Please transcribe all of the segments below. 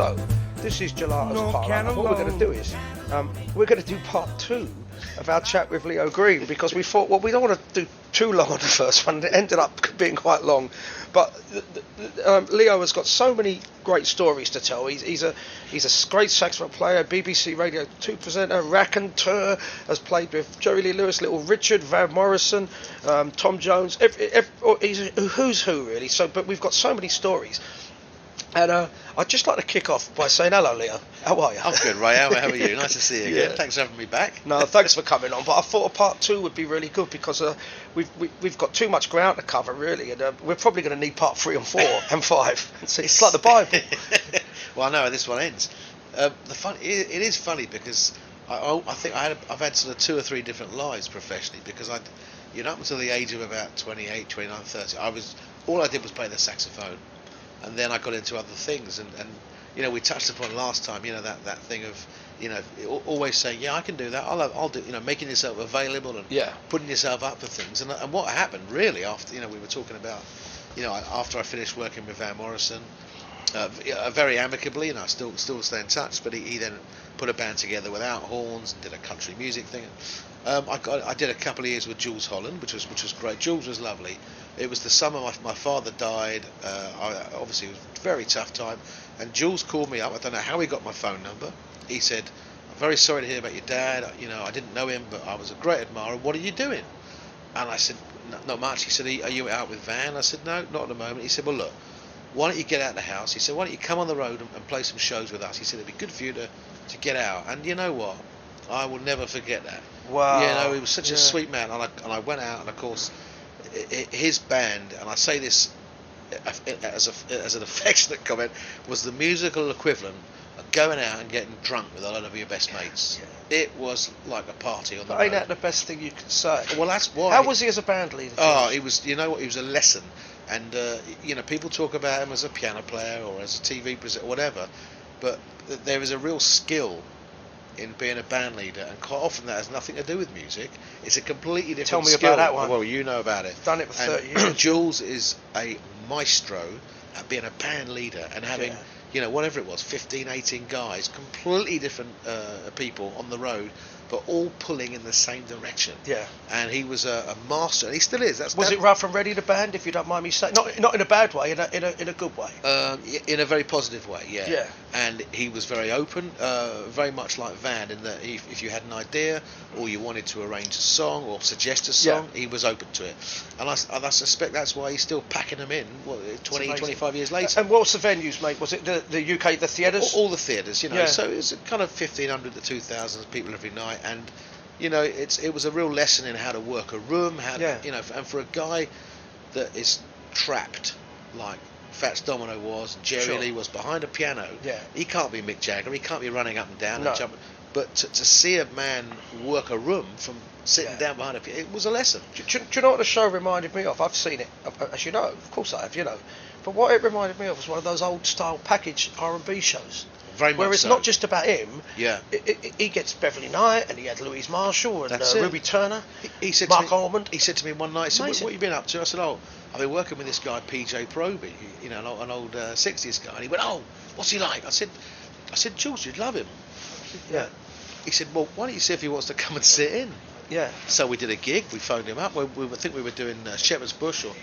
So, this is Gelato's Parlour, and what we're going to do is, we're going to do part 2 of our chat with Leo Green, because we thought, well, we don't want to do too long on the first one. It ended up being quite long, but Leo has got so many great stories to tell. He's a great saxophone player, BBC Radio2 presenter, raconteur, has played with Jerry Lee Lewis, Little Richard, Van Morrison, Tom Jones. He's a who's who, really. So, but we've got so many stories. And I'd just like to kick off by saying hello, Leo. How are you? I'm good, Ray. How are you? Nice to see you again. Yeah. Thanks for having me back. No, thanks for coming on. But I thought a part 2 would be really good, because we've got too much ground to cover, really, and we're probably going to need part 3 and 4 and 5. So it's like the Bible. Well, I know how this one ends. It is funny, because I think I've had sort of 2 or 3 different lives professionally, because up until the age of about 28, 29, 30, all I did was play the saxophone. And then I got into other things, and we touched upon last time, that thing of, always saying, yeah, I can do that. I'll do, making yourself available and putting yourself up for things. And what happened really after, we were talking about, after I finished working with Van Morrison, very amicably, and I still stay in touch. But he then put a band together without horns and did a country music thing. I did a couple of years with Jools Holland, which was great. Jools was lovely. It was the summer my father died. Obviously, it was a very tough time. And Jools called me up. I don't know how he got my phone number. He said, "I'm very sorry to hear about your dad. I didn't know him, but I was a great admirer. What are you doing?" And I said, "Not much." He said, "Are you out with Van?" I said, "No, not at the moment." He said, "Well, look, why don't you get out of the house?" He said, "Why don't you come on the road and play some shows with us?" He said, "It'd be good for you to get out." And you know what? I will never forget that. Wow. He was such a sweet man. And I went out, and of course, his band, and I say this as an affectionate comment, was the musical equivalent of going out and getting drunk with a lot of your best mates. Yeah. It was like a party on the road. Ain't that the best thing you can say? Well, that's why. How was he as a band leader? Oh, he was. You know what? He was a lesson. And people talk about him as a piano player or as a TV presenter, whatever. But there is a real skill in being a band leader, and quite often that has nothing to do with music. It's a completely different skill. Tell me about that one. Well, you know about it. Done it for 30 years. Jools is a maestro at being a band leader and having, whatever it was, 15, 18 guys, completely different people on the road, but all pulling in the same direction. Yeah. And he was a master, and he still is. Was it rough and ready, the band, if you don't mind me saying? Not in a bad way, in a good way. In a very positive way, yeah. Yeah. And he was very open, very much like Van, in that if you had an idea or you wanted to arrange a song or suggest a song, he was open to it. And I suspect that's why he's still packing them in 20, 25 years later. And what's the venues, mate? Was it the UK, the theatres? All the theatres, Yeah. So it's kind of 1,500 to 2,000 people every night. And it was a real lesson in how to work a room, and for a guy that is trapped like Fats Domino was, Jerry Lee was behind a piano. Yeah. He can't be Mick Jagger. He can't be running up and down and jumping. But to see a man work a room from sitting down behind a piano, it was a lesson. Do you know what the show reminded me of? I've seen it, as you know. Of course I have, But what it reminded me of was one of those old style package R&B shows. Where it's not just about him. Yeah. He gets Beverly Knight, and he had Louise Marshall and Ruby Turner. He said Mark Almond. He said to me one night, "What have you been up to?" I said, "Oh, I've been working with this guy PJ Proby, an old 60s guy." And he went, "Oh, what's he like?" I said, "Jools, you'd love him." Yeah. He said, "Well, why don't you see if he wants to come and sit in?" Yeah. So we did a gig. We phoned him up. I think we were doing Shepherd's Bush, or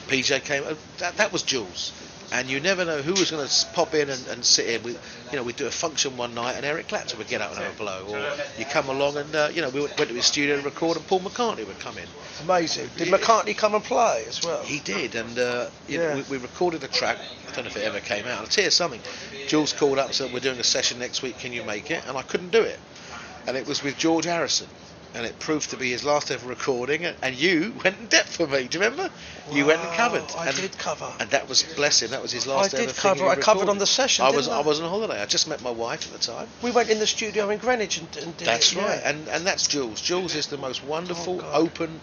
PJ came. That was Jools. And you never know who was going to pop in and sit in. We'd do a function one night, and Eric Clapton would get up and have a blow. Or you come along and, we went to his studio to record, and Paul McCartney would come in. Amazing. Did McCartney come and play as well? He did, and we recorded a track. I don't know if it ever came out. I'll tell you something. Jules called up and said, "We're doing a session next week, can you make it?" And I couldn't do it. And it was with George Harrison. And it proved to be his last ever recording, and you went in depth for me. Do you remember? Wow, you went and covered. I did cover. And that was, bless him, that was his last ever thing. I covered on the session. I was on holiday. I just met my wife at the time. We went in the studio in Greenwich and did That's it. Right. And that's Jools. Jools is the most wonderful, open,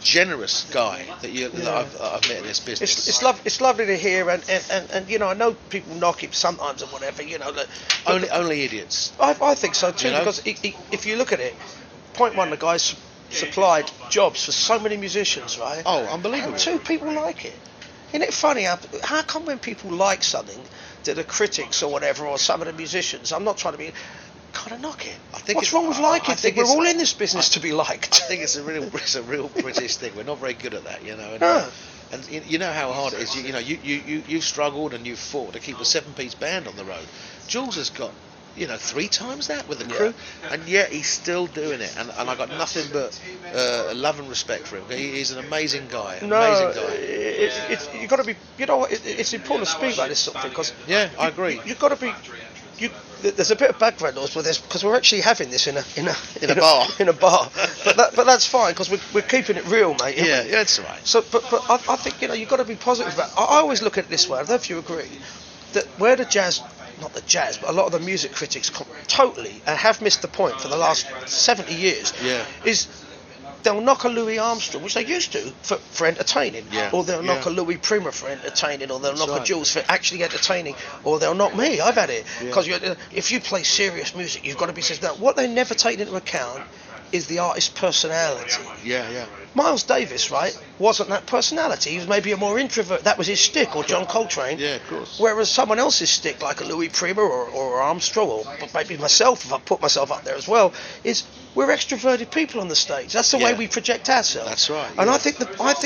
generous guy that I've met in this business. It's lovely to hear, and I know people knock him sometimes or whatever. Only idiots. I think so too, because if you look at it. Point one, the guys supplied jobs for so many musicians, right? Oh, unbelievable. And two, people like it. Isn't it funny how come when people like something, to the critics or whatever, or some of the musicians, I'm not trying to be, kind of knock it. I think what's wrong with liking? I think we're all in this business to be liked. I think it's a real British thing. We're not very good at that, you know. And you know how hard it is. You've struggled and you've fought to keep a 7-piece band on the road. Jools has got 3 times that with the crew, and yet he's still doing it. And I got nothing but love and respect for him. He's an amazing guy. You've got to be. You know what? It's important to speak about this sort of thing because I agree. You've got to be. There's a bit of background noise with this because we're actually having this in a bar. In a bar, but that's fine because we're keeping it real, mate. Yeah, that's all right. So, but I think you've got to be positive about it. I always look at it this way. I don't know if you agree that where the jazz, not the jazz, but a lot of the music critics totally have missed the point for the last 70 years. Yeah. Is they'll knock a Louis Armstrong, which they used to, for entertaining, or they'll knock a Louis Prima for entertaining, or they'll knock a Jools for actually entertaining, or they'll knock me. I've had it because if you play serious music, you've got to be said. Now, what they never take into account is the artist's personality. Yeah. Miles Davis, right, wasn't that personality. He was maybe a more introvert. That was his stick, or John Coltrane. Yeah, of course. Whereas someone else's stick, like a Louis Prima or Armstrong, or maybe myself, if I put myself up there as well, is we're extroverted people on the stage. That's the way we project ourselves. That's right. And I think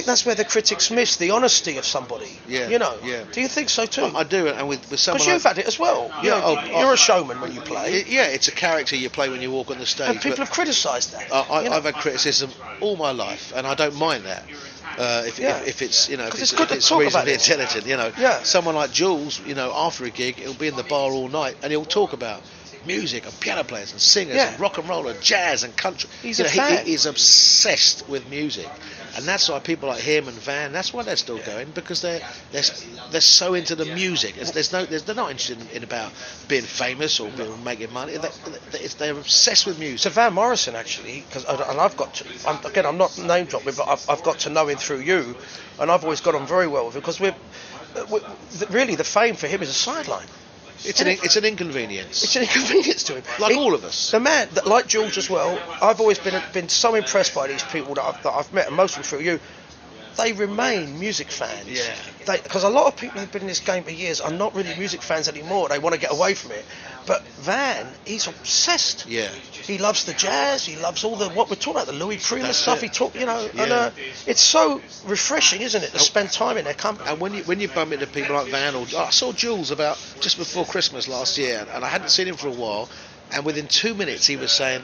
that's where the critics miss the honesty of somebody. Yeah. Yeah. Do you think so too? I do, and with someone. Because you've had it as well. You're a showman when you play. It's a character you play when you walk on the stage. And people have criticised that. I've had criticism all my life, and I don't mind that. If it's reasonably intelligent, someone like Jools, after a gig, he'll be in the bar all night and he'll talk about music and piano players and singers and rock and roll and jazz and country. He's a fan. He's obsessed with music, and that's why people like him and Van. That's why they're still going, because they're so into the music. They're not interested in about being famous or making money. They're obsessed with music. So Van Morrison actually, and I've got to, I'm not name dropping, but I've got to know him through you, and I've always got on very well with him because we're really the fame for him is a sideline. It's an inconvenience. It's an inconvenience to him. Like all of us. The man, like Jools as well, I've always been so impressed by these people that I've met, and mostly through you. They remain music fans. Yeah. Because a lot of people who've been in this game for years are not really music fans anymore. They want to get away from it. But Van, he's obsessed. Yeah. He loves the jazz. He loves all what we're talking about, the Louis Prima stuff. He talk, and it's so refreshing, isn't it, to spend time in their company. And when you bump into people like Van, I saw Jools about just before Christmas last year, and I hadn't seen him for a while, and within 2 minutes he was saying,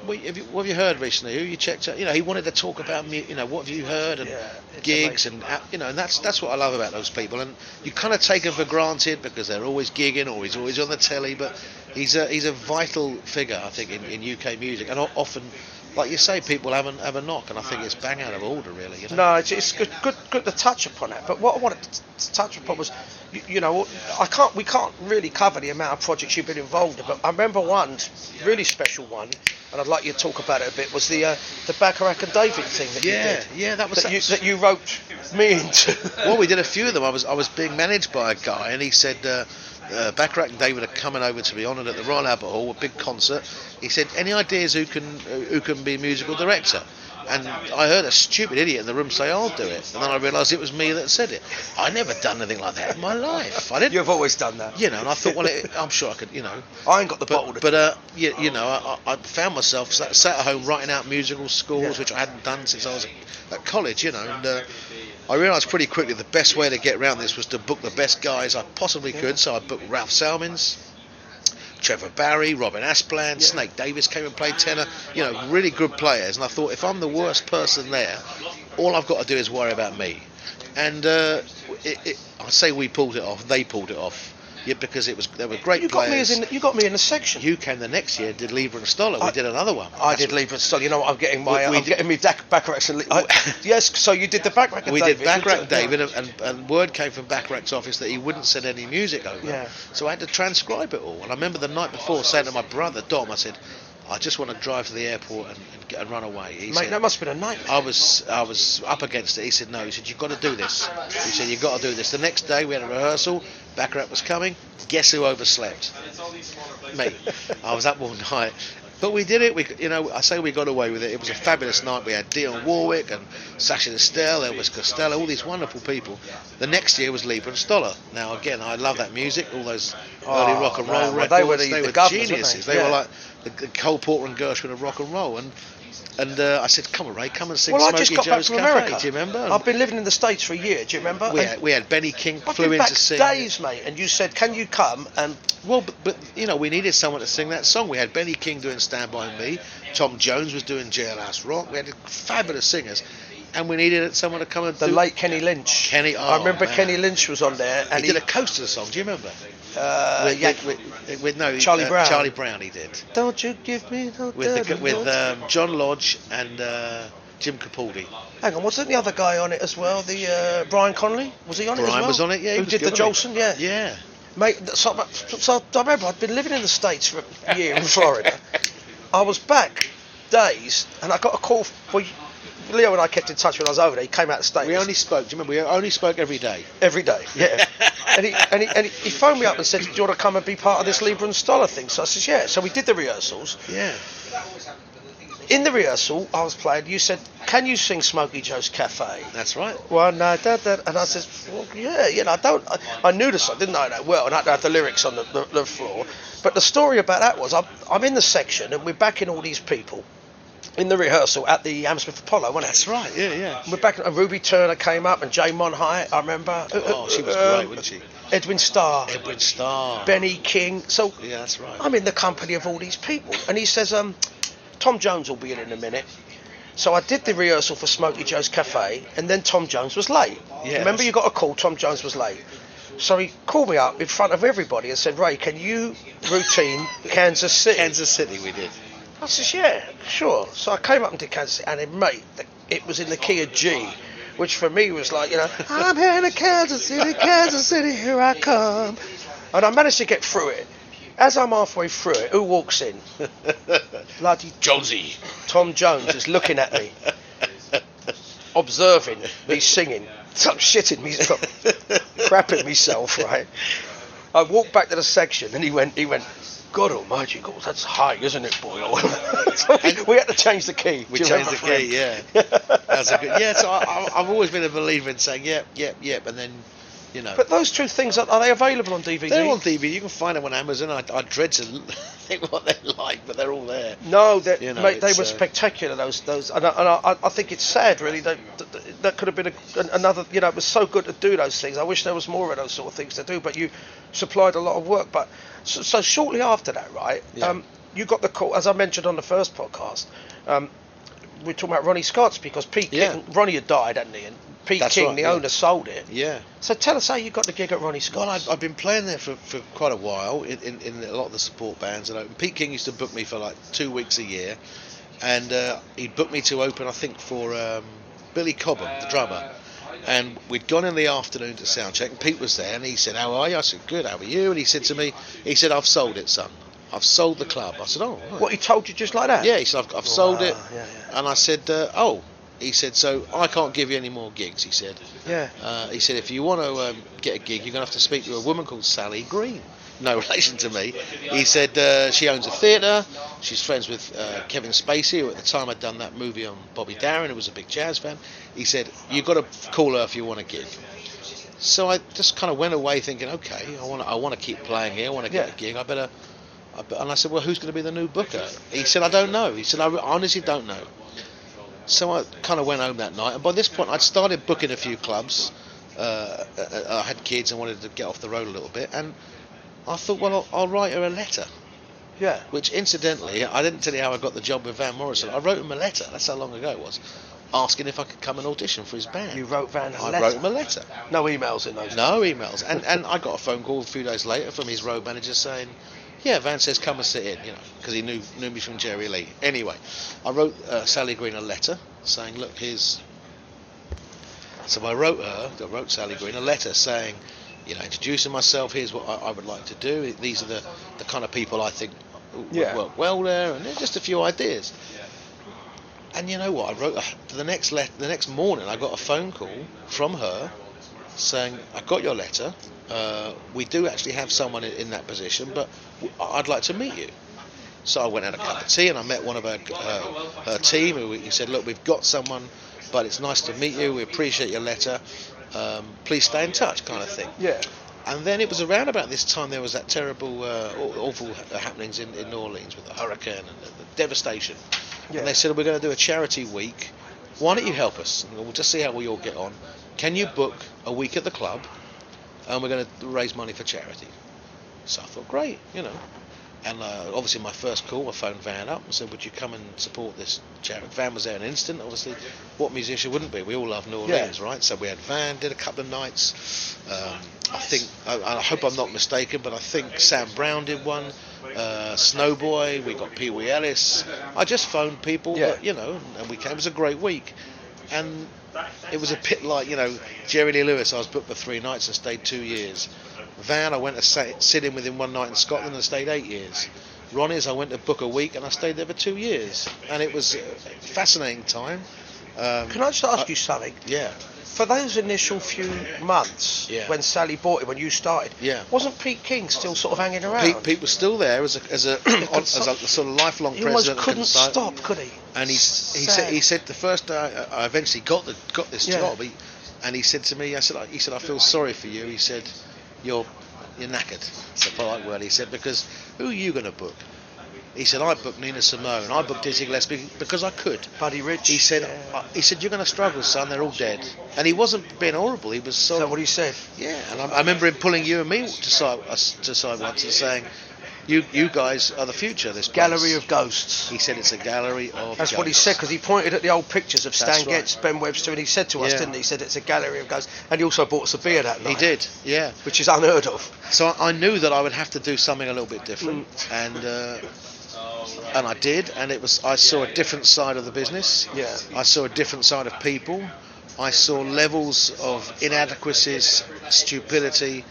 what have you heard recently? Who you checked out? He wanted to talk about what have you heard and gigs amazing. And that's what I love about those people. And you kind of take them for granted because they're always gigging or he's always on the telly. But he's a vital figure, I think, in UK music. And often, like you say, people have a knock, and I think it's bang out of order, really. No, it's good to touch upon that. But what I wanted to touch upon was, we can't really cover the amount of projects you've been involved in. But I remember one really special one, and I'd like you to talk about it a bit. Was the Bacharach and David thing that you did? Yeah, that you wrote me into. Well, we did a few of them. I was being managed by a guy, and he said. Bacharach and David are coming over to be honoured at the Royal Albert Hall, a big concert. He said, any ideas who can be musical director? And I heard a stupid idiot in the room say, I'll do it. And then I realised it was me that said it. I never done anything like that in my life. I didn't. You've always done that. And I thought, I'm sure I could, I ain't got the bottle. But I found myself sat at home writing out musical scores, which I hadn't done since I was at college, and I realised pretty quickly the best way to get around this was to book the best guys I possibly could. So I booked Ralph Salmins, Trevor Barry, Robin Aspland, Snake Davis came and played tenor, really good players. And I thought, if I'm the worst person there, all I've got to do is worry about me. And I say we pulled it off, they pulled it off. Yeah, because there were great players. You got me in the section. You came the next year, did Lieber and Stoller. We did another one. I did Lieber and Stoller. I'm getting me Bacharach and yes. So you did the Bacharach and David. We did Bacharach and David, and word came from Bacharach's office that he wouldn't send any music over. Yeah. So I had to transcribe it all. And I remember the night before saying to my brother Dom, I said, I just want to drive to the airport and run away. He said, that must have been a nightmare. I was up against it. He said, no. He said, you've got to do this. He said, you've got to do this. The next day we had a rehearsal. Bacharach was coming. Guess who overslept? Me. I was up all night. But we did it. I say we got away with it. It was a fabulous night. We had Dionne Warwick and Sacha Distel, Elvis Costello, all these wonderful people. The next year was Lieber and Stoller. Now again, I love that music. All those early rock and roll records. They were the geniuses. They were like the Cole Porter and Gershwin of rock and roll. And I said, come on, Ray, come and sing Smokey Joe's Cafe. America. Do you remember? I've been living in the States for a year. Do you remember? We had Benny King I've flew been in back to sing. days, mate, and you said, can you come? And well, but we needed someone to sing that song. We had Benny King doing Stand By Me. Tom Jones was doing Jailhouse Rock. We had fabulous singers. And we needed someone to come and the late Kenny Lynch. I remember Kenny Lynch was on there, and he did a coaster song. Do you remember? With Charlie Brown. Charlie Brown, he did. Don't you give me no with John Lodge and Jim Capaldi. Hang on, wasn't the other guy on it as well? The Brian Connolly, was he on it as well? Brian was on it, yeah. Who did the Jolson? Yeah. Yeah. Mate, so I remember I'd been living in the States for a year in Florida. I was back days, and I got a call. Leo and I kept in touch when I was over there. He came out of the States. We only spoke. Do you remember? We only spoke every day. Every day, yeah. and he phoned me up and said, "Do you want to come and be part of this Lieber and Stoller thing?" So I said, "Yeah." So we did the rehearsals. Yeah. In the rehearsal, I was playing. You said, "Can you sing Smokey Joe's Cafe?" That's right. Well, no, and I said, "Well, yeah, I knew the song, didn't know that well, and I had the lyrics on the floor." But the story about that was, I'm in the section, and we're backing all these people. In the rehearsal at the Hammersmith Apollo, wasn't it? That's right, yeah. We're back, and Ruby Turner came up, and Jay Monhite, I remember. Oh, she was great, wasn't she? Edwin Starr. Benny King. So yeah, that's right. I'm in the company of all these people, and he says, Tom Jones will be in a minute. So I did the rehearsal for Smokey Joe's Cafe, and then Tom Jones was late. Yeah, remember, you got a call, Tom Jones was late. So he called me up in front of everybody and said, Ray, can you routine Kansas City? Kansas City, we did. I said, yeah, sure. So I came up and did Kansas City, and then, mate, it was in the key of G, which for me was like, I'm here in Kansas City, here I come. And I managed to get through it. As I'm halfway through it, who walks in? Bloody Jonesy. Tom Jones is looking at me, observing me singing. So I'm shitting me, crapping myself, right? I walked back to the section, and he went, God almighty, God, that's high, isn't it, boy? So we had to change the key. We changed the key, yeah. That's a good, yeah, so I've always been a believer in saying, yep, and then, But those two things, are they available on DVD? They're on DVD. You can find them on Amazon. I dread to think what they're like, but they're all there. No, mate, they were spectacular. Those, and I think it's sad, really. That could have been another. It was so good to do those things. I wish there was more of those sort of things to do. But you supplied a lot of work. But so shortly after that, right? Yeah. You got the call, as I mentioned on the first podcast. We're talking about Ronnie Scotts because Ronnie had died, hadn't he? And Pete That's King, right, the owner, sold it. Yeah. So tell us how you got the gig at Ronnie Scotts. Well, I've been playing there for quite a while in a lot of the support bands. And Pete King used to book me for like 2 weeks a year. And he'd book me to open, I think, for Billy Cobham, the drummer. And we'd gone in the afternoon to soundcheck, and Pete was there, and he said, how are you? I said, good, how are you? And he said to me, I've sold it, son. I've sold the club. I said, oh. Right. What, he told you just like that? Yeah, he said, I've sold it. Yeah. And I said, oh. He said, so I can't give you any more gigs, he said. Yeah. He said, if you want to get a gig, you're going to have to speak to a woman called Sally Green. No relation to me. He said, she owns a theatre. She's friends with Kevin Spacey, who at the time had done that movie on Bobby Darin, who was a big jazz fan. He said, you've got to call her if you want a gig. So I just kind of went away thinking, okay, I want to keep playing here. I want to get a gig. And I said, well, who's going to be the new booker? He said, I don't know. He said, I honestly don't know. So I kind of went home that night, and by this point I'd started booking a few clubs. I had kids and wanted to get off the road a little bit, and I thought, well, I'll write her a letter. Yeah. Which, incidentally, I didn't tell you how I got the job with Van Morrison. I wrote him a letter, that's how long ago it was, asking if I could come and audition for his band. You wrote Van a letter? I wrote him a letter. No emails in those days? No emails. And I got a phone call a few days later from his road manager saying, yeah, Van says come and sit in, because he knew me from Jerry Lee. Anyway, I wrote Sally Green a letter saying, look, here's... So I wrote Sally Green a letter saying, introducing myself, here's what I would like to do. These are the kind of people I think would work well there, and just a few ideas. And you know what? I wrote the next morning. I got a phone call from her saying, I got your letter. We do actually have someone in that position, but I'd like to meet you. So I went and had a cup of tea, and I met one of her team who said, look, we've got someone, but it's nice to meet you, we appreciate your letter, please stay in touch, kind of thing. Yeah. And then it was around about this time there was that terrible, awful happenings in New Orleans with the hurricane and the devastation. Yeah. And they said, we're going to do a charity week. Why don't you help us? And we'll just see how we all get on. Can you book a week at the club? And we're going to raise money for charity. So I thought, great, you know. And obviously my first call, I phoned Van up and said, would you come and support this charity? Van was there in an instant. Obviously, what musician wouldn't be? We all love New Orleans, right? So we had Van, did a couple of nights. I think, I hope I'm not mistaken, but I think Sam Brown did one. Snowboy, we got Pee Wee Ellis. I just phoned people, that, you know, and we came. It was a great week. And it was a bit like, you know, Jerry Lee Lewis. I was booked for 3 nights and stayed 2 years. Van, I went to sit in with him one night in Scotland and stayed 8 years. Ronnie's, I went to book a week and I stayed there for 2 years. And it was a fascinating time. Can I just ask you something? Yeah. For those initial few months, when Sally bought it, when you started, wasn't Pete King still sort of hanging around? Pete was still there as a sort of lifelong president. He almost couldn't stop, could he? And he said the first day I eventually got this job, he said to me, he said I feel sorry for you. He said you're knackered. It's a polite word. He said, because who are you going to book? He said, I booked Nina Simone, I booked Dizzy Gillespie because I could. Buddy Rich. He said, you're going to struggle, son, they're all dead. And he wasn't being horrible, he was sort of... Is that what he said? Yeah, and I remember him pulling you and me to side once and saying, you guys are the future of this place. Gallery of Ghosts. He said it's a gallery of That's ghosts. what he said, because he pointed at the old pictures of Stan That's right. Getz, Ben Webster, and he said to us, didn't he? He said it's a gallery of ghosts. And he also bought us a beer that night. He did, yeah. Which is unheard of. So I knew that I would have to do something a little bit different. And I did, and I saw a different side of the business. Yeah. I saw a different side of people. I saw levels of inadequacies, stupidity,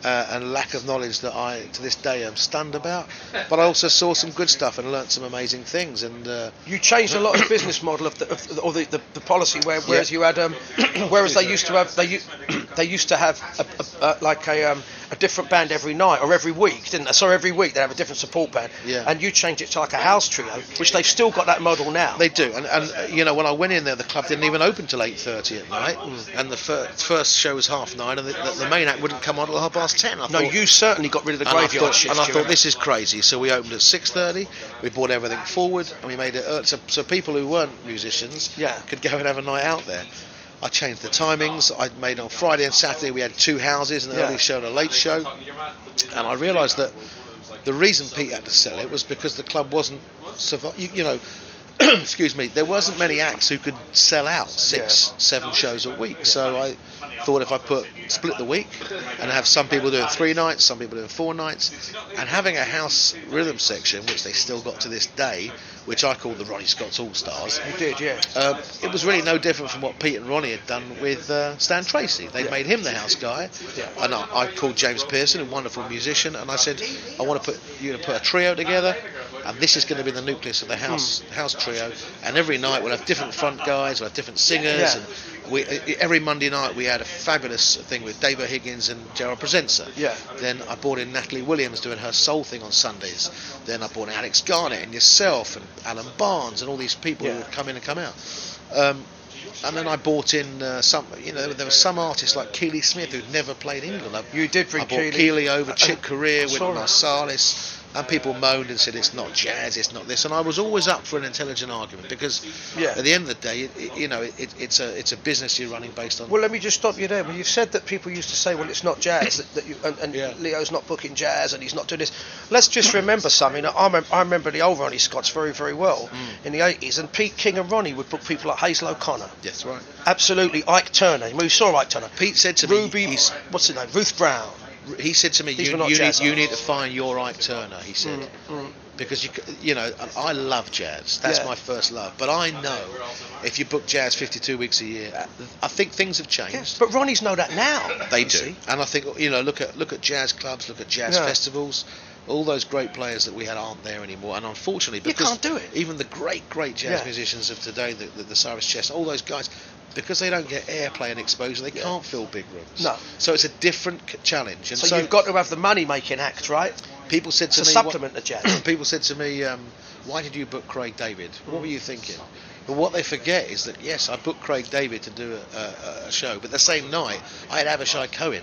and lack of knowledge that I, to this day, am stunned about. But I also saw some good stuff and learnt some amazing things. And you changed a lot of the business model of the policy, whereas you had, whereas they used to have a different band every night or every week, didn't they? So every week they have a different support band. Yeah. And you changed it to like a house trio, which they've still got that model now. They do, and you know, when I went in there, the club didn't even open till 8:30 at night, and the first show was 9:30, and the main act wouldn't come on till 10:30. You certainly got rid of the graveyard shift. And I thought, this is crazy. So we opened at 6:30. We brought everything forward, and we made it early, so people who weren't musicians could go and have a night out there. I changed the timings. I made on Friday and Saturday we had 2 houses, an early show and a late show. And I realised that the reason Pete had to sell it was because the club wasn't, you know, excuse me, there wasn't many acts who could sell out 6-7 shows a week. So I thought if I split the week and have some people doing 3 nights, some people doing 4 nights, and having a house rhythm section, which they still got to this day, which I call the Ronnie Scotts All Stars. You did, yeah. It was really no different from what Pete and Ronnie had done with Stan Tracy. They'd made him the house guy, and I called James Pearson, a wonderful musician, and I said, I want to put a trio together, and this is going to be the nucleus of the house trio. And every night we'll have different front guys, we'll have different singers, and every Monday night we had a fabulous thing with David Higgins and Gerald Presenza. Yeah. Then I brought in Natalie Williams doing her soul thing on Sundays. Then I brought in Alex Garnett and yourself and Alan Barnes and all these people who would come in and come out. And then I brought in some, you know, there were some artists like Keely Smith who'd never played England. You did bring Keely. I brought Keely over, Chick Corea with Marsalis. And people moaned and said it's not jazz, it's not this, and I was always up for an intelligent argument because at the end of the day, it's a business you're running based on. Well, let me just stop you there. Well, you've said that people used to say, well, it's not jazz, and Leo's not booking jazz, and he's not doing this. Let's just remember something. I remember the old Ronnie Scotts very, very well in the 80s, and Pete King and Ronnie would book people like Hazel O'Connor. Yes, right. Absolutely, Ike Turner. We saw Ike Turner. Pete said to me, what's his name? Ruth Brown. He said to me, you need to find your Ike Turner, he said. Because, you know, I love jazz. That's my first love. But I know if you book jazz 52 weeks a year, I think things have changed. Yes, but Ronnie's know that now. They do. See? And I think, you know, look at jazz clubs, look at jazz festivals. All those great players that we had aren't there anymore. And unfortunately, because you can't do it. Even the great jazz musicians of today, the Cyrus Chess, all those guys, because they don't get airplay and exposure, they can't fill big rooms. No. So it's a different challenge. And so you've got to have the money-making act, right? People said to it's me, a supplement to jazz. people said to me, why did you book Craig David? What were you thinking? But what they forget is that, yes, I booked Craig David to do a show, but the same night I had Avishai Cohen.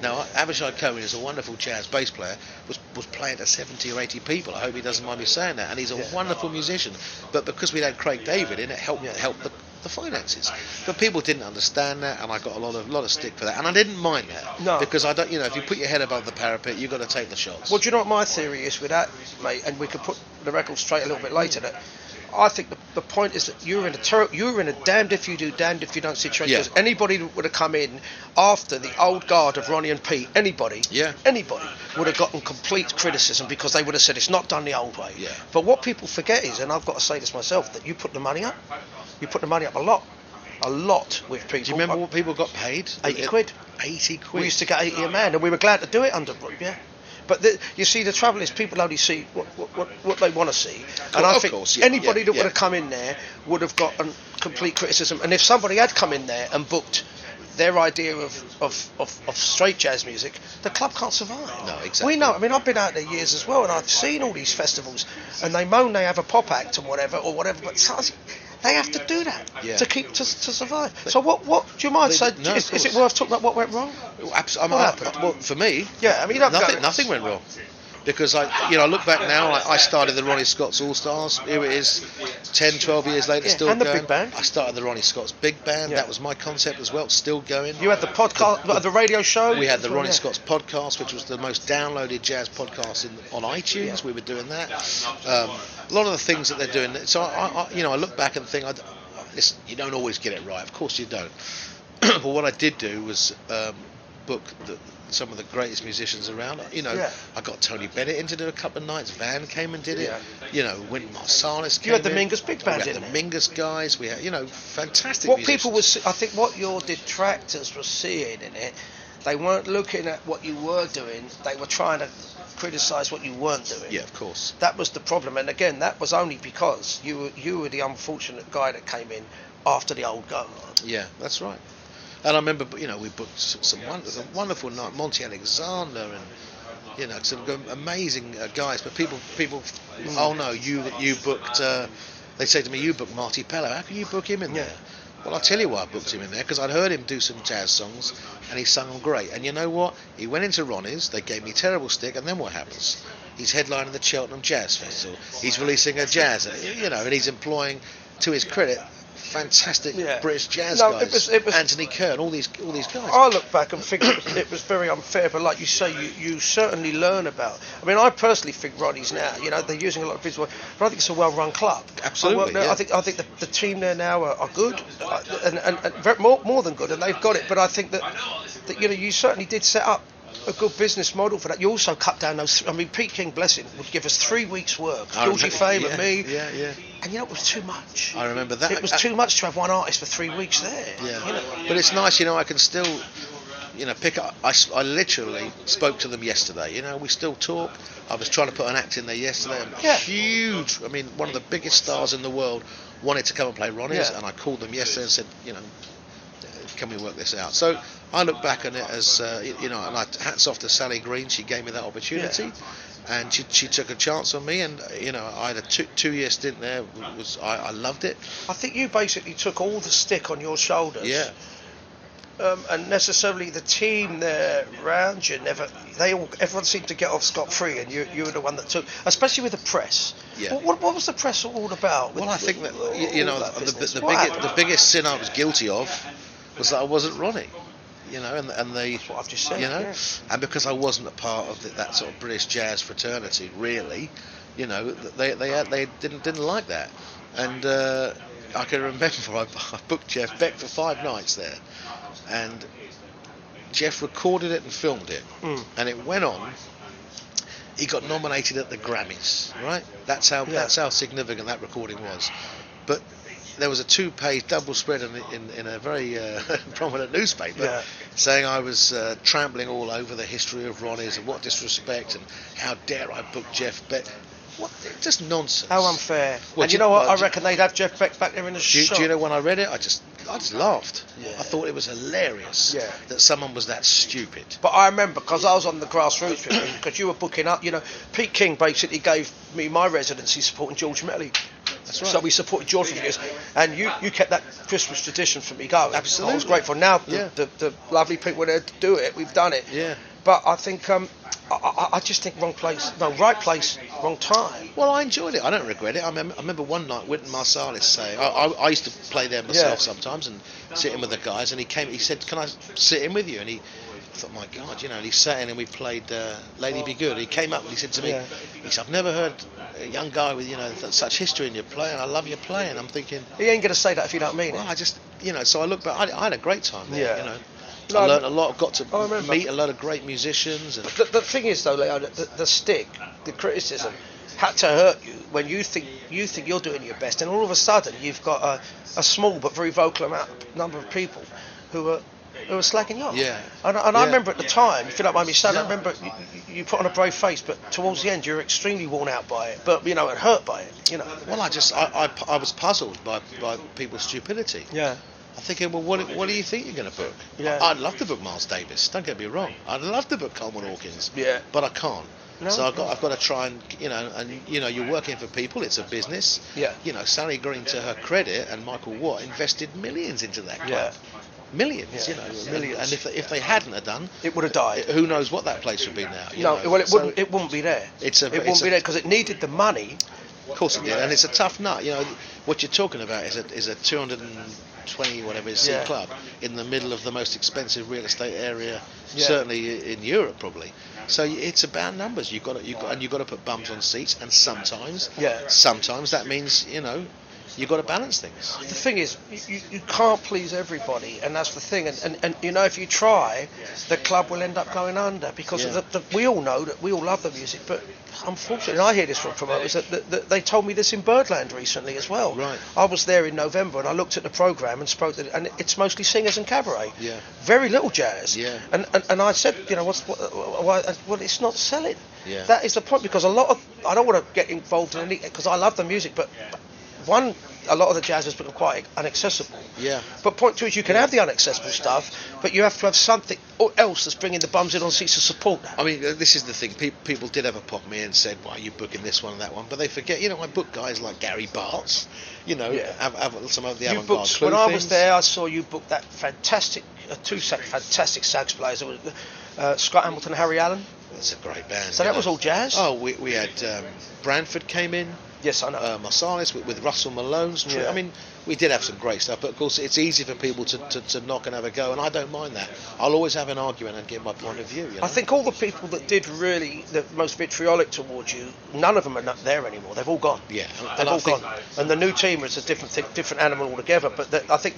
Now, Avishai Cohen is a wonderful jazz bass player, was playing to 70 or 80 people. I hope he doesn't mind me saying that. And he's a wonderful musician. But because we had Craig David in, it helped the finances. But people didn't understand that, and I got a lot of stick for that. And I didn't mind that. No. Because I don't, if you put your head above the parapet, you've got to take the shots. Well, do you know what my theory is with that, mate? And we could put the record straight a little bit later. That I think the point is that you're in a damned if you do, damned if you don't situation. Yeah. Because anybody that would have come in after the old guard of Ronnie and Pete, anybody would have gotten complete criticism because they would have said it's not done the old way. Yeah. But what people forget is, and I've got to say this myself, that you put the money up. You put the money up a lot with people. Do you remember what people got paid? 80 quid. 80 quid. We used to get 80 a man, and we were glad to do it under. Yeah. But you see, the trouble is people only see what they want to see. And I think anybody that would have come in there would have gotten complete criticism. And if somebody had come in there and booked their idea of straight jazz music, the club can't survive. No, exactly. We know. I mean, I've been out there years as well, and I've seen all these festivals, and they moan they have a pop act and whatever, but sometimes they have to do that to survive. So what do you mind saying? Is it worth talking about what went wrong? Absolutely. Well, for me, nothing went wrong. Because I look back now, I started the Ronnie Scotts All Stars. Here it is, 10, 12 years later, still and going. the big band. I started the Ronnie Scotts Big Band. That was my concept as well, still going. You had the podcast, the radio show. We had the Ronnie Scotts podcast, which was the most downloaded jazz podcast on iTunes. Yeah. We were doing that. A lot of the things that they're doing. So I look back and think, listen, you don't always get it right. Of course you don't. But what I did do was book some of the greatest musicians around. I got Tony Bennett in to do a couple of nights. Van came and did it. Wynton Marsalis came in. You had the Mingus Big Band, we had the Mingus guys. We had, fantastic what musicians. I think what your detractors were seeing in it, they weren't looking at what you were doing. They were trying to criticise what you weren't doing. Yeah, of course. That was the problem. And again, that was only because you were the unfortunate guy that came in after the old guard. Yeah, that's right. And I remember, we booked some wonderful night, Monty Alexander, and some amazing guys. But people, oh no, you booked. They say to me, you booked Marty Pellow. How can you book him in there? Well, I'll tell you why I booked him in there, because I'd heard him do some jazz songs, and he sung them great. And you know what? He went into Ronnie's. They gave me terrible stick, and then what happens? He's headlining the Cheltenham Jazz Festival. He's releasing a jazz, and he's employing, to his credit, fantastic British jazz guys. It was Anthony Kern, all these guys. I look back and think it was very unfair, but like you say, you certainly learn about. I mean, I personally think Ronnie's now, they're using a lot of visual, but I think it's a well-run club. Absolutely. I think the team there now are good, and very, more than good, and they've got it. But I think that you certainly did set up a good business model for that. You also cut down those. I mean, Pete King, bless him, would give us 3 weeks' work. Georgie Fame and me. Yeah. And it was too much. I remember that. It was too much to have one artist for 3 weeks there. Yeah. But it's nice, I can still, pick up. I literally spoke to them yesterday. We still talk. I was trying to put an act in there yesterday. Huge. I mean, one of the biggest stars in the world wanted to come and play Ronnie's, and I called them yesterday and said, can we work this out? So I look back on it as, and hats off to Sally Green. She gave me that opportunity, and she took a chance on me, and I had a two-year stint there. I loved it. I think you basically took all the stick on your shoulders. Yeah. And necessarily the team there around you everyone seemed to get off scot-free, and you were the one that took, especially with the press. Yeah. What was the press all about? Well, I think that the biggest sin I was guilty of was that I wasn't Ronnie, and they, that's what I've just said, and because I wasn't a part of that sort of British jazz fraternity, really, they didn't like that, and I can remember I booked Jeff Beck for 5 nights there, and Jeff recorded it and filmed it, and it went on. He got nominated at the Grammys, right? That's how significant that recording was, but there was a 2-page double spread in a very prominent newspaper saying I was trampling all over the history of Ronnie's and what disrespect and how dare I book Jeff Beck. What? Just nonsense. How unfair. Well, and you know what? I reckon they'd have Jeff Beck back there in the shop. Do you know when I read it? I just laughed. Yeah. I thought it was hilarious Yeah. that someone was that stupid. But I remember, because I was on the grassroots with you, because you were booking up, you know, Pete King basically gave me my residency supporting George Melly. That's right. So we supported George for years, and you kept that Christmas tradition for me going. Absolutely. I was grateful. Now Yeah. the lovely people there to do it, we've done it. Yeah. But I think I just think right place, wrong time. Well, I enjoyed it. I don't regret it. I remember one night Wynton Marsalis saying, I used to play there myself sometimes and sit in with the guys, and he said, can I sit in with you? And I thought, my God, you know, and he sat in and we played Lady Be Good. He came up and he said to me, he said, I've never heard a young guy with, you know, such history in your play, and I love your play. And I'm thinking, He ain't going to say that if you don't mean it. well, I just, you know, so I look back, I had a great time there, Yeah. you know. No, I learned a lot, got to remember. meet a lot of great musicians. And The thing is, though, Leo, the stick, the criticism, had to hurt you when you think you're doing your best, and all of a sudden you've got a small but very vocal number of people who are slagging you off. Yeah. And I remember at the time, if you don't mind me saying, I remember you put on a brave face, but towards the end you were extremely worn out by it, but you know, and hurt by it. You know. well, I was puzzled by people's stupidity. Yeah. I'm thinking, well, what do you think you're going to book? Yeah. I'd love to book Miles Davis. Don't get me wrong. I'd love to book Coleman Hawkins. Yeah. But I can't. No, so I've got to try and, you know, you're working for people. It's a business. Yeah. You know, Sally Green, to her credit, and Michael Watt invested millions into that club. Yeah. Millions, Yeah. you know. Millions. And if they hadn't have done, It would have died. who knows what that place would be now? You No, know? well, it So wouldn't be there. It's a- it it's wouldn't a- be there because it needed the money. Of course it did, and it's a tough nut. You know, what you're talking about is a 220 whatever seat Yeah. club in the middle of the most expensive real estate area, Yeah. certainly in Europe probably. So it's about numbers. You've got to put bums on seats, and sometimes that means, you know, you've got to balance things. The thing is, you can't please everybody, and that's the thing. And you know, if you try, the club will end up going under because Yeah. we all know that we all love the music, but unfortunately, and I hear this from promoters, that they told me this in Birdland recently as well. Right. I was there in November and I looked at the programme and spoke to it, and it's mostly singers and cabaret. Yeah. Very little jazz. Yeah. And I said, you know, why? Well, it's not selling. Yeah. That is the point, because I don't want to get involved in any, because I love the music, but a lot of the jazz has become quite inaccessible. Yeah. But point two is you can have the inaccessible stuff, but you have to have something else that's bringing the bums in on seats to support that. I mean, this is the thing. People did ever pop me and said, "Why are you booking this one and that one?" But they forget, you know, I book guys like Gary Bartz. You know, have some of the You avant-garde booked, clue when I things. was there, I saw you book that fantastic, fantastic sax players. It was Scott Hamilton, Harry Allen. It's a great band. So you that know. was all jazz. Oh, we had Branford came in. Yes, I know. Marsalis with Russell Malone's. Yeah. I mean, we did have some great stuff, but of course it's easy for people to knock and have a go, and I don't mind that. I'll always have an argument and give my point of view. You know? I think all the people that did really the most vitriolic towards you, none of them are not there anymore. They've all gone. Yeah, They've all gone. And the new team is a different thing, different animal altogether. But I think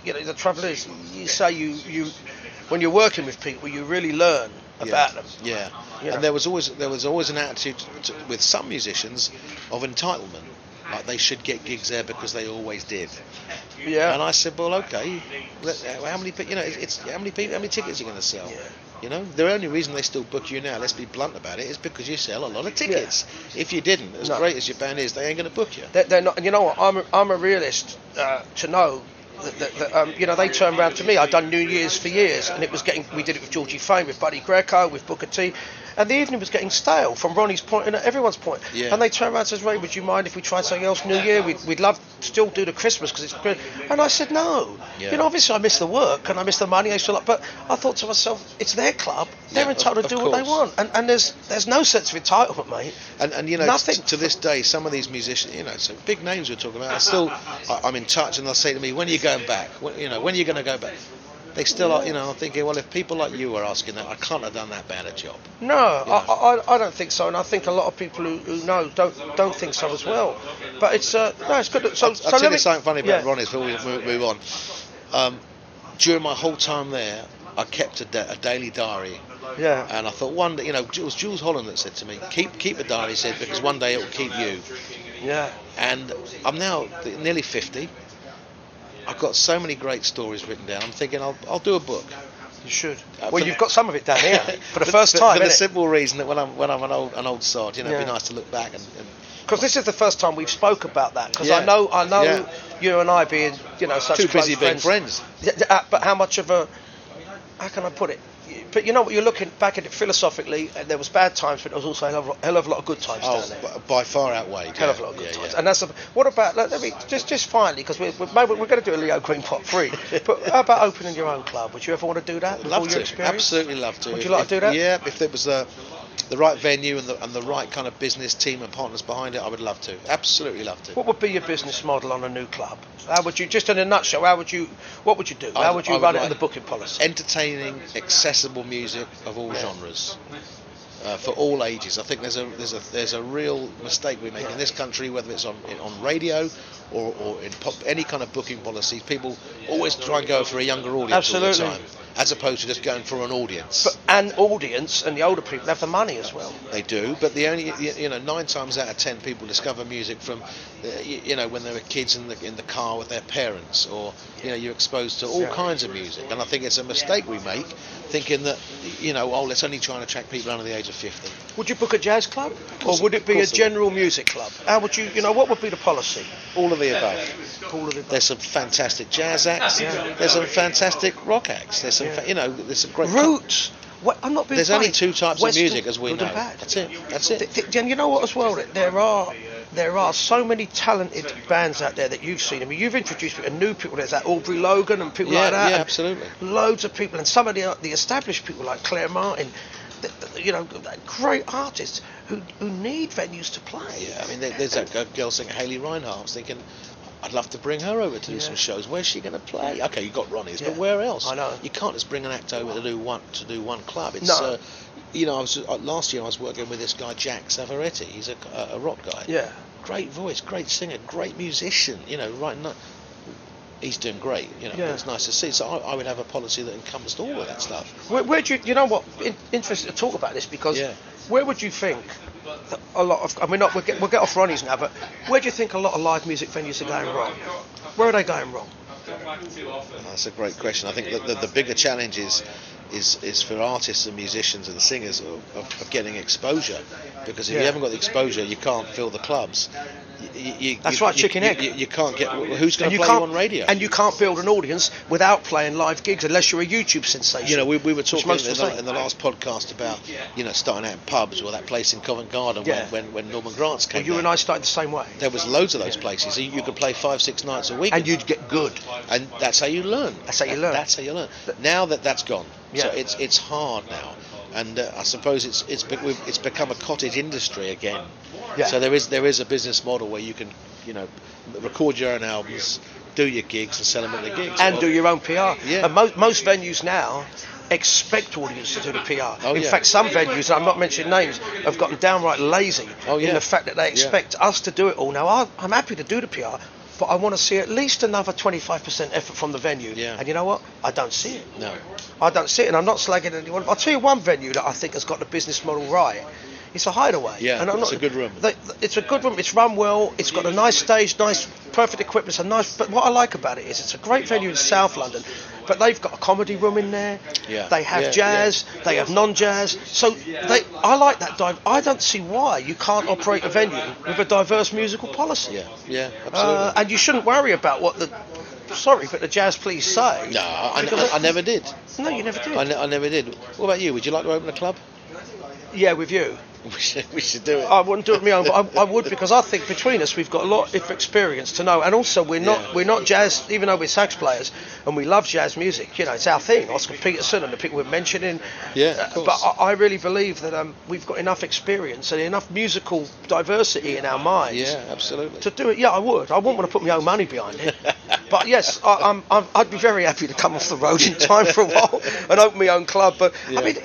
you know, the trouble is, you say you when you're working with people, you really learn about them. Yeah, You know. and there was always an attitude with some musicians of entitlement, like they should get gigs there because they always did. Yeah. And I said, well, okay, how many you know, it's how many tickets are you going to sell? Yeah. You know, the only reason they still book you now, let's be blunt about it, is because you sell a lot of tickets. If you didn't, as great as your band is, they ain't going to book you. They're not. And you know what? I'm a realist to know. You know, they turned around to me. I'd done New Year's for years, and we did it with Georgie Fame, with Buddy Greco, with Booker T, and the evening was getting stale from Ronnie's point and everyone's point. Yeah. And they turned around and says, Ray, would you mind if we tried something else New Year? We'd love to still do the Christmas because it's great. And I said, no. Yeah. You know, obviously I miss the work and I miss the money. But I thought to myself, it's their club. They're entitled to do what they want. And there's no sense of entitlement, mate. And you know, Nothing. to this day, some of these musicians, you know, so big names we're talking about, I'm in touch, and they'll say to me, when are you going back? When are you going to go back? They still are, you know, I'm thinking, well, if people like you are asking that, I can't have done that bad a job. No, I don't think so, and I think a lot of people who know don't think so as well. But it's it's good. I'll tell you something funny about Ronnie before we move on. During my whole time there, I kept a daily diary. Yeah. And I thought one day, you know, it was Jools Holland that said to me, keep a diary, he said, because one day it will keep you. Yeah. And I'm now nearly 50. I've got so many great stories written down. I'm thinking I'll do a book. You should. Well, you've got some of it down here for the first time. For the simple reason that when I'm an old sod, it'd be nice to look back and because this is the first time we've spoke about that. Because I know you and I being such too close busy being friends. But how much of a, how can I put it? But you know what, you're looking back at it philosophically, and there was bad times, but there was also a hell of a lot of good times down there. By far outweighed. Hell of a lot of good times. And what about, let me just finally, because we're going to do a Leo Green Pot 3, but how about opening your own club? Would you ever want to do that? Love to. Absolutely love to. Would you like to do that? Yeah, if there was the right venue and the right kind of business team and partners behind it, I would love to. Absolutely love to. What would be your business model on a new club? How would you, just in a nutshell, what would you do? How would you run it in the booking policy? Entertaining, accessible music of all genres. For all ages. I think there's a real mistake we make in this country, whether it's on radio or in pop, any kind of booking policy. People always try and go for a younger audience all the time, as opposed to just going for an audience. But an audience, and the older people have the money as well. They do, but the only 9 times out of 10 people discover music from when they were kids in the car with their parents, or you're exposed to all kinds of music. And I think it's a mistake we make, thinking that let's only try and attract people under the age of 50. Would you book a jazz club, or would it be a general music club? How would you, what would be the policy? All of the above. All of the above. There's some fantastic jazz acts. There's some fantastic rock acts. There's some, there's some great roots. I'm not being There's funny. only 2 types Western, of music, as we know. That's it. And you know what as well? There are so many talented bands out there that you've seen. I mean, you've introduced new people. There's that Aubrey Logan and people like that. Yeah, absolutely. Loads of people, and some of the established people like Claire Martin. Great artists who need venues to play. Yeah, I mean, there's that girl singer Hayley Reinhardt. I was thinking, I'd love to bring her over to do some shows. Where's she going to play? Okay, you got Ronnie's, but where else? I know. You can't just bring an act over to do one club. It's, no. Last year I was working with this guy Jack Savaretti. He's a rock guy. Yeah. Great voice, great singer, great musician. He's doing great. It's nice to see. So I would have a policy that encompassed all of that stuff. Where do you know what? Interesting to talk about this, because where would you think that a lot of? I mean, we'll get off Ronnie's now, but where do you think a lot of live music venues are going wrong? Where are they going wrong? That's a great question. I think that the bigger challenge is for artists and musicians and singers of getting exposure, because if you haven't got the exposure, you can't fill the clubs. That's right, chicken egg. You can't get. Who's going to play you on radio? And you can't build an audience without playing live gigs unless you're a YouTube sensation. We were talking in the last podcast about starting out in pubs, or that place in Covent Garden when Norman Granz came. Well, you and I started the same way. There was loads of those places. You could play 5-6 nights a week, and you'd get good. And that's how you learn. That's how you learn. Now that's gone. So it's hard now, and I suppose it's become a cottage industry again. Yeah. So there is a business model where you can record your own albums, do your gigs, and sell them at the gigs, and do your own PR. Yeah. And most venues now expect audience to do the PR. In fact, some venues, and I'm not mentioning names, have gotten downright lazy in the fact that they expect us to do it all. Now, I'm happy to do the PR, but I want to see at least another 25% effort from the venue. Yeah. And you know what? I don't see it. No. I don't see it, and I'm not slagging anyone. I'll tell you one venue that I think has got the business model right. It's a Hideaway. Yeah, and it's a good room. It's a good room. It's run well. It's got a nice stage, nice, perfect equipment. But what I like about it is it's a great venue in South London. But they've got a comedy room in there. Yeah. They have jazz. Yeah. They have non-jazz. So I like that. I don't see why you can't operate a venue with a diverse musical policy. Yeah, absolutely. And you shouldn't worry about what the jazz please say. No, I never did. No, you never did. I never did. What about you? Would you like to open a club? Yeah, with you. We should do it. I wouldn't do it on my own, but I would, because I think between us we've got a lot of experience to know, and also we're not jazz, even though we're sax players and we love jazz music. It's our thing. Oscar Peterson and the people we're mentioning. Yeah, of course. But I really believe that we've got enough experience and enough musical diversity in our minds. Yeah, absolutely. To do it. Yeah, I would. I wouldn't want to put my own money behind it. But yes, I'd be very happy to come off the road in time for a while and open my own club. But I mean,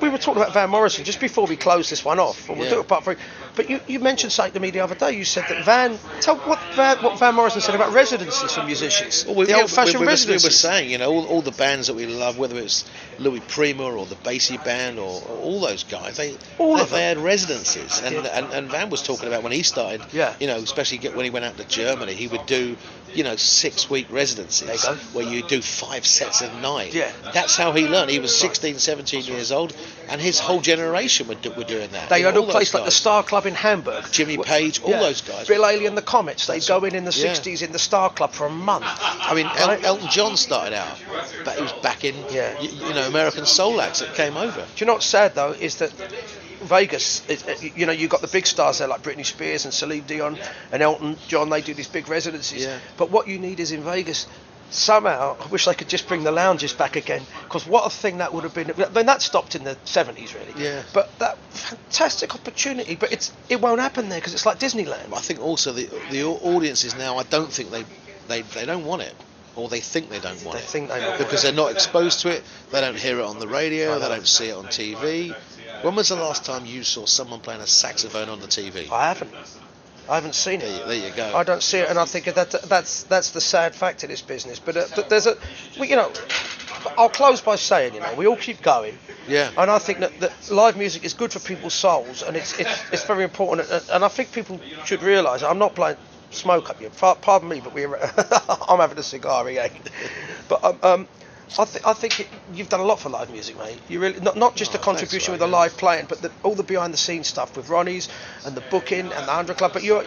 we were talking about Van Morrison just before we close this one off, and we'll do it part 3. But you mentioned something to me the other day. You said that tell what Van Morrison said about residencies for musicians. Well, the old-fashioned residencies. We were saying, all the bands that we love, whether it's Louis Prima or the Basie Band or all those guys, they had residencies. And Van was talking about when he started, especially when he went out to Germany, he would do 6-week residencies where you do 5 sets a night. Yeah. That's how he learned. He was 16, 17 years old, and his whole generation were doing that. They had a place like the Star Club in Hamburg. Jimmy Page, all those guys. Bill Haley and the Comets. They'd go in the 60s in the Star Club for a month. I mean, Elton John started out, but he was back in, American soul acts that came over. Do you know what's sad though is that Vegas, you've got the big stars there like Britney Spears and Celine Dion and Elton John. They do these big residencies. Yeah. But what you need is in Vegas, somehow, I wish they could just bring the lounges back again. Because what a thing that would have been. I mean, that stopped in the 70s, really. Yeah. But that fantastic opportunity. But it won't happen there because it's like Disneyland. I think also the audiences now, I don't think they don't want it. Or they think they don't want it. They think they don't because they're not exposed to it. They don't hear it on the radio. They don't see it on TV. When was the last time you saw someone playing a saxophone on the TV? I haven't seen it. There you go. I don't see it, and I think that's the sad fact of this business. But there's I'll close by saying, we all keep going. Yeah. And I think that live music is good for people's souls, and it's very important. And I think people should realise I'm not blowing smoke up you. Pardon me, but I'm having a cigar again. But I think you've done a lot for live music, mate. You really not just the contribution with the live playing, but all the behind the scenes stuff with Ronnie's and the booking and the 100 Club. But you're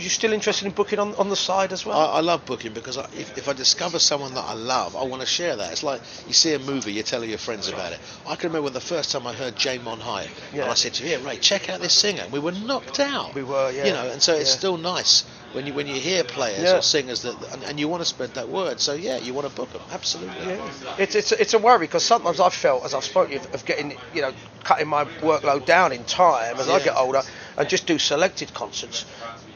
still interested in booking on the side as well. I love booking because if I discover someone that I love, I want to share that. It's like you see a movie, you tell your friends about it. I can remember the first time I heard Jane Mon High, and I said to you, Ray, check out this singer. And we were knocked out. We were, yeah. And so it's still nice when you hear players or singers and you want to spread that word. So you want to book them, absolutely. Yeah. It's a worry because sometimes I've felt, as I've spoken of getting, cutting my workload down in time as I get older and just do selected concerts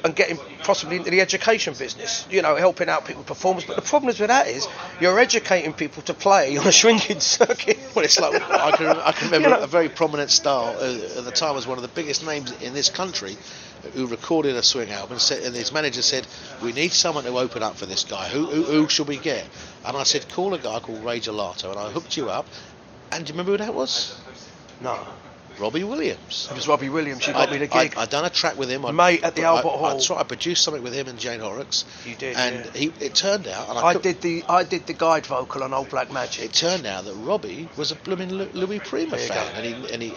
and getting possibly into the education business, helping out people performers. But the problem with that is you're educating people to play on a shrinking circuit. Well, it's like I can remember a very prominent star at the time was one of the biggest names in this country who recorded a swing album and his manager said, we need someone to open up for this guy. Who should we get? And I said, call a guy called Ray Gelato, and I hooked you up. And do you remember who that was? No. Robbie Williams. It was Robbie Williams who got me the gig. I'd done a track with him. Mate at the Albert Hall. I produced something with him and Jane Horrocks. You did, and it turned out... And I did the guide vocal on Old Black Magic. It turned out that Robbie was a blooming Louis Prima fan. And he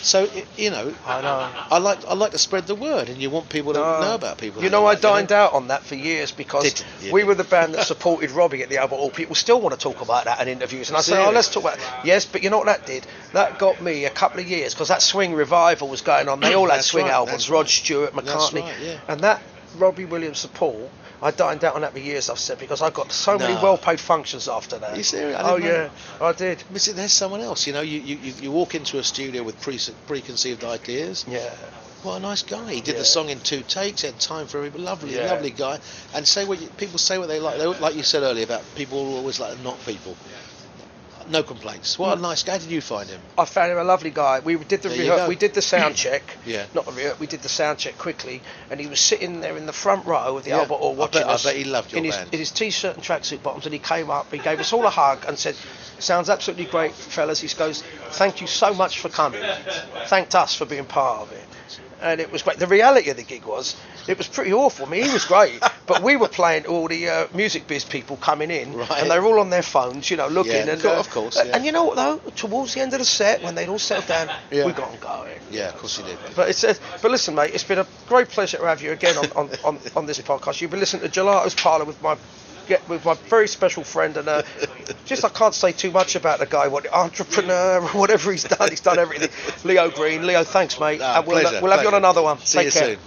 so, I know. I like to spread the word, and you want people to know about people. I dined out on that for years because we were the band that supported Robbie at the Albert Hall. People still want to talk about that in interviews, and I say, let's talk about it. Yes, but you know what that did? That got me a couple of years because that swing revival was going on. They all had swing albums, Rod Stewart, McCartney, and that Robbie Williams support. I dined out on that for years, I've said, because I got so many well-paid functions after that. Are you serious? I did. There's someone else, you walk into a studio with preconceived ideas. Yeah. What a nice guy. He did the song in 2 takes, he had time for everybody, lovely guy. And people say what they like. Like you said earlier about people who always like to knock people. No complaints. What a nice guy. How did you find him? I found him a lovely guy. We did the sound check. Yeah. We did the sound check quickly, and he was sitting there in the front row of the Albert Hall watching us. I bet he loved your band. In his t-shirt and tracksuit bottoms, and he came up. He gave us all a hug and said, "Sounds absolutely great, fellas." He goes, "Thank you so much for coming." Thanked us for being part of it. And it was great. The reality of the gig was, it was pretty awful. I mean, he was great, but we were playing all the music biz people coming in, and they were all on their phones, looking. Yeah, and, of course. Yeah. And you know what though? Towards the end of the set, when they'd all settled down, we got them going. Yeah, of course you did. But listen, mate, it's been a great pleasure to have you again on this podcast. You've been listening to Gelato's Parlour with my very special friend, and I can't say too much about the guy, entrepreneur, whatever he's done. He's done everything. Leo Green. Leo, thanks, mate. Pleasure. We'll have you on another one. See Take care. Soon.